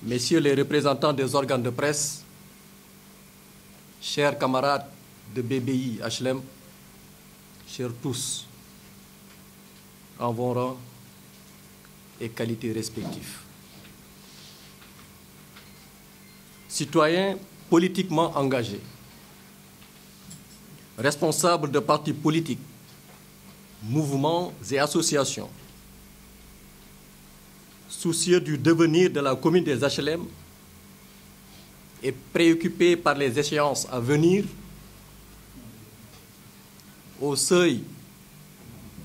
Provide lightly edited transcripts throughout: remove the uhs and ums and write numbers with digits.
Messieurs les représentants des organes de presse, chers camarades de BBI HLM, chers tous, en vos rangs et qualités respectives. Citoyens politiquement engagés, responsables de partis politiques, mouvements et associations, soucieux du devenir de la commune des HLM et préoccupés par les échéances à venir, au seuil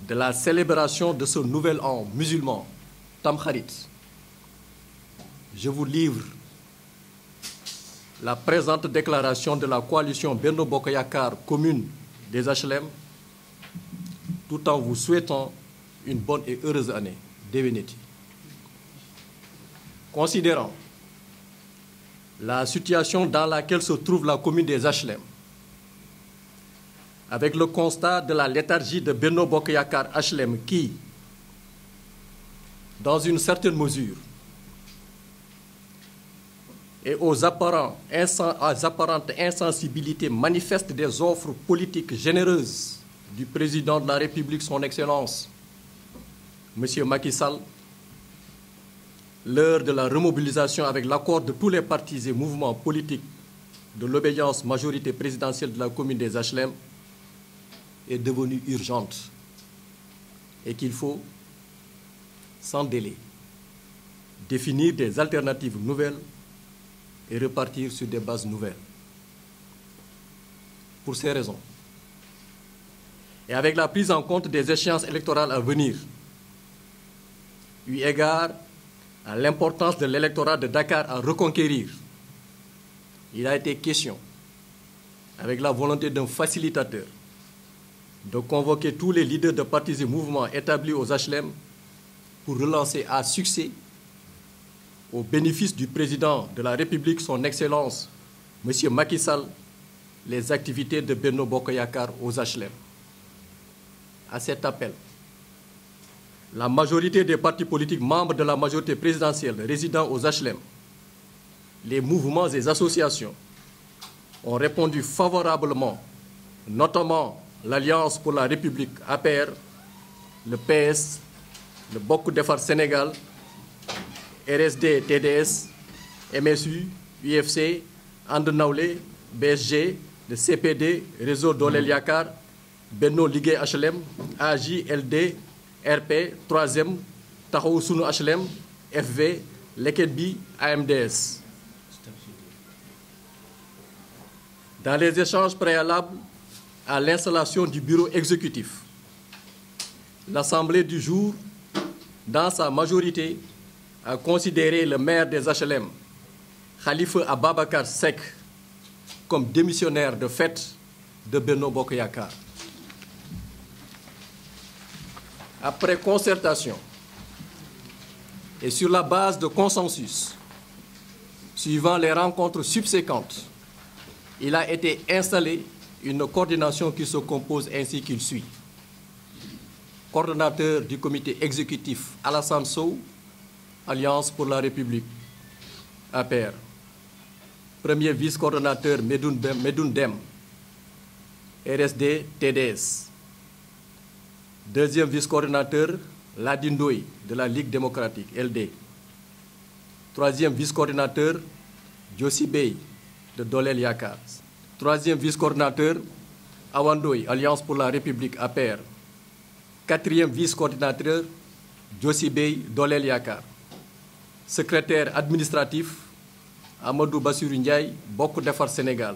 de la célébration de ce nouvel an musulman, Tamkharit, je vous livre la présente déclaration de la coalition Benno Bokk Yakaar commune des HLM, tout en vous souhaitant une bonne et heureuse année. Déwéniti. Considérant la situation dans laquelle se trouve la commune des HLM, avec le constat de la léthargie de Benno Bokk Yakaar HLM qui, dans une certaine mesure, et aux apparentes insensibilités manifestes des offres politiques généreuses du président de la République, son Excellence, M. Macky Sall, l'heure de la remobilisation avec l'accord de tous les partis et mouvements politiques de l'obéissance majorité présidentielle de la commune des HLM est devenue urgente et qu'il faut, sans délai, définir des alternatives nouvelles et repartir sur des bases nouvelles. Pour ces raisons, et avec la prise en compte des échéances électorales à venir, eu égard à l'importance de l'électorat de Dakar à reconquérir, il a été question, avec la volonté d'un facilitateur, de convoquer tous les leaders de partis et mouvements établis aux HLM pour relancer à succès, au bénéfice du président de la République, son Excellence, M. Macky Sall, les activités de Benno Bokk Yakaar aux HLM. À cet appel, la majorité des partis politiques membres de la majorité présidentielle résidant aux HLM, les mouvements et associations ont répondu favorablement, notamment l'Alliance pour la République APR, le PS, le Bokk Defar Sénégal, RSD, TDS, MSU, UFC, And Nawlé, BSG, le CPD, Réseau Dolel Yakaar, Benno Liggéey HLM, AJ, LD, RP, 3e, Taxawu Sunu HLM, FV, Leket Bi, AMDS. Dans les échanges préalables à l'installation du bureau exécutif, l'Assemblée du jour, dans sa majorité, a considéré le maire des HLM, Khalifa Ababacar Seck, comme démissionnaire de fait de Benno Bokk Yakaar. Après concertation et sur la base de consensus, suivant les rencontres subséquentes, il a été installé une coordination qui se compose ainsi qu'il suit. Coordonnateur du comité exécutif Alassane Sow, Alliance pour la République, APR. Premier vice-coordonnateur Medoun Dem, RSD, TDS. Deuxième vice-coordonnateur Ladine Ndoye de la Ligue démocratique, LD. Troisième vice-coordonnateur Djossi Bey de Dolel Yakaar. Troisième vice-coordonnateur Awa Ndoye, Alliance pour la République, APR. Quatrième vice-coordinateur Djossi Bey, Dolel Yakaar. Secrétaire administratif Amadou Bassirou Ndiaye, Bokk Defar Sénégal.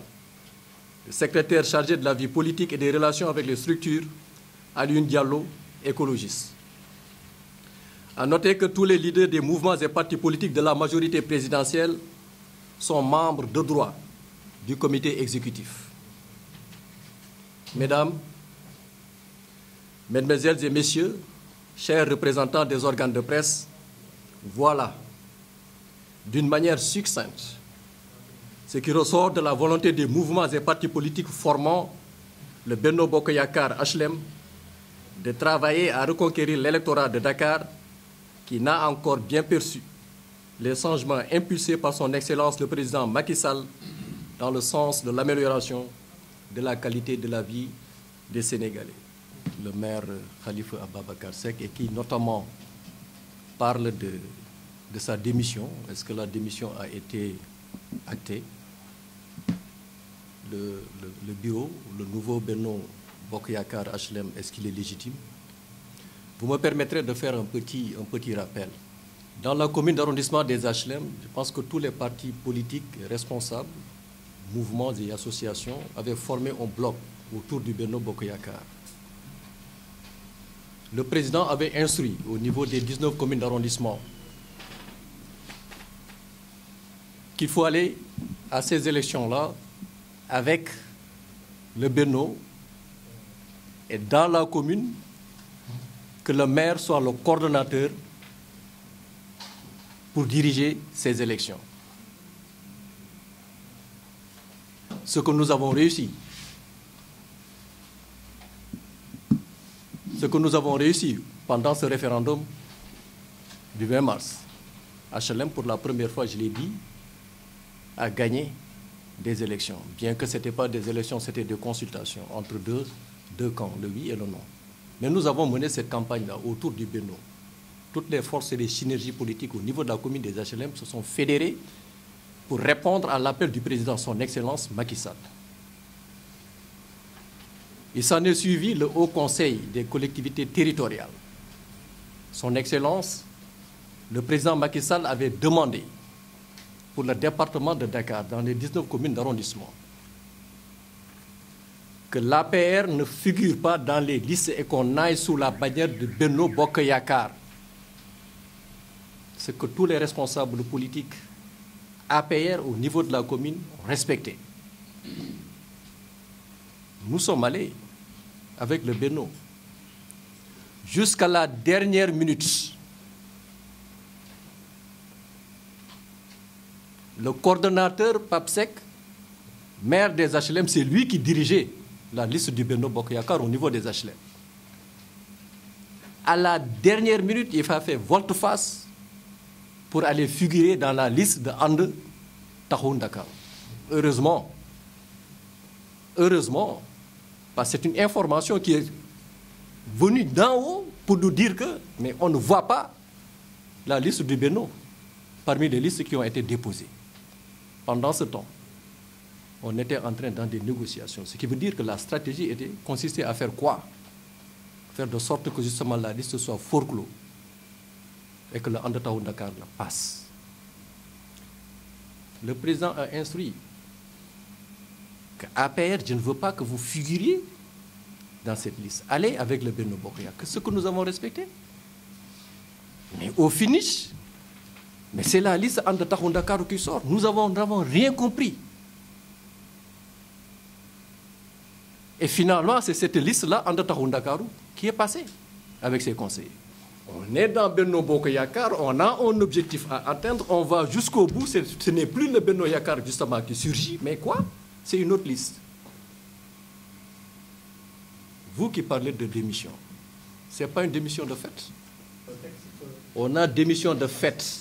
Le secrétaire chargé de la vie politique et des relations avec les structures, Alioune Diallo, écologiste. À noter que tous les leaders des mouvements et partis politiques de la majorité présidentielle sont membres de droit du comité exécutif. Mesdames, Mesdemoiselles et Messieurs, chers représentants des organes de presse, voilà, d'une manière succincte, ce qui ressort de la volonté des mouvements et partis politiques formant le Benno Bokk Yakaar HLM de travailler à reconquérir l'électorat de Dakar qui n'a encore bien perçu les changements impulsés par son Excellence le Président Macky Sall dans le sens de l'amélioration de la qualité de la vie des Sénégalais. Le maire Khalifa Ababacar Seck, et qui notamment parle de sa démission. Est-ce que la démission a été actée? Le bureau, le nouveau Benno Bokk Yakaar HLM, est-ce qu'il est légitime? Vous me permettrez de faire un petit rappel. Dans la commune d'arrondissement des HLM, je pense que tous les partis politiques responsables, mouvements et associations avaient formé un bloc autour du Benno Bokk Yakaar. Le président avait instruit au niveau des 19 communes d'arrondissement qu'il faut aller à ces élections-là avec le Benno et dans la commune, que le maire soit le coordonnateur pour diriger ces élections. Ce que nous avons réussi. Ce que nous avons réussi pendant ce référendum du 20 mars. HLM, pour la première fois, je l'ai dit, a gagné des élections. Bien que ce n'étaient pas des élections, c'était des consultations entre deux camps, le oui et le non. Mais nous avons mené cette campagne-là autour du Benno. Toutes les forces et les synergies politiques au niveau de la commune des HLM se sont fédérées pour répondre à l'appel du président, son Excellence Macky Sall. Il s'en est suivi le Haut Conseil des collectivités territoriales. Son Excellence, le président Macky Sall, avait demandé pour le département de Dakar, dans les 19 communes d'arrondissement, que l'APR ne figure pas dans les listes et qu'on aille sous la bannière de Benno Bokk Yakaar. Ce que tous les responsables politiques APR au niveau de la commune ont respecté. Nous sommes allés avec le Benno jusqu'à la dernière minute. Le coordonnateur Papsek, maire des HLM, c'est lui qui dirigeait la liste du Benno Bokk Yakaar au niveau des HLM. À la dernière minute, il a fait volte-face pour aller figurer dans la liste de And Taxawu Ndakaaru. Heureusement, parce que c'est une information qui est venue d'en haut pour nous dire que, mais on ne voit pas la liste du Benno parmi les listes qui ont été déposées. Pendant ce temps, on était en train dans des négociations, ce qui veut dire que la stratégie consistait à faire quoi? Faire de sorte que justement la liste soit forclos et que le And Taxawu Ndakaaru passe. Le président a instruit que APR, je ne veux pas que vous figuriez dans cette liste. Allez avec le Benno Bokk Yakaar, ce que nous avons respecté. Mais au finish, mais c'est la liste And Taxawu Ndakaaru qui sort. Nous n'avons rien compris. Et finalement, c'est cette liste-là, And Taxawu Ndakaaru, qui est passée avec ses conseillers. On est dans Benno Bokk Yakaar, on a un objectif à atteindre, on va jusqu'au bout. Ce n'est plus le Benno Yakaar justement qui surgit, mais quoi? C'est une autre liste. Vous qui parlez de démission, ce n'est pas une démission de fait. On a démission de fait.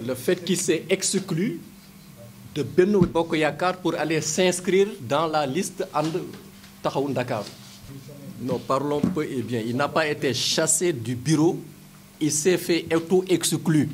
Le fait qu'il s'est exclu de Benno Bokk Yakaar pour aller s'inscrire dans la liste And Taxawu Ndakaaru. Nous parlons peu et bien. Il n'a pas été chassé du bureau. Il s'est fait auto-exclu.